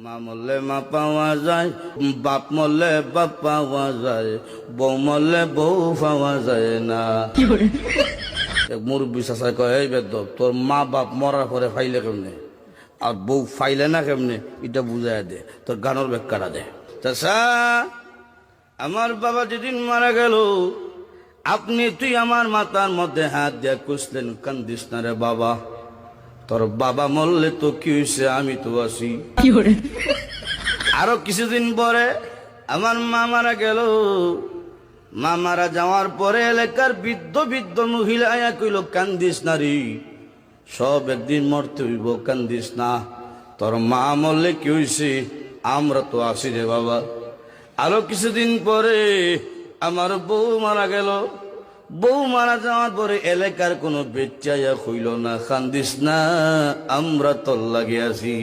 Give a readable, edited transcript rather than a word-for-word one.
মা মরলে মা পাওয়া যায়, বাপ মরলে বাপ পাওয়া যায়, বউ মরলে বউ পাওয়া যায় না। এক মুরব্বী চাষা কয়, এই বেদব তোর মা বাপ মরার পরে ফাইলে কেমনে আর বউ ফাইলে না কেমনে, এটা বুঝাই দে, তোর গানোর ব্যাখ্যাটা দে। চাষা, আমার বাবা যেদিন মারা গেল, তুই আমার মাথার মধ্যে হাত দিয়া কুসলেন, কান্দিস না রে বাবা, তোর বাবা মরলে তো কি হয়েছে, আমি তো আছি। আরো কিছুদিন পরে আমার মা মারা গেল। মা মারা যাওয়ার পরে এলাকার বৃদ্ধ বৃদ্ধ মহিলা আয়া কইল, কান্দিস না রে, সব একদিন মরতে হইব, কান্দিস না, তোর মা মরলে কি হয়েছে, আমরা তো আছি রে বাবা। আরো কিছুদিন পরে আমার বউ মারা গেল। বউ মারা যাওয়ার পরে এলাকার কোনো বেচ্চাইয়া হইল না, কান্দিস না, আমরা তোর লাগে আছি।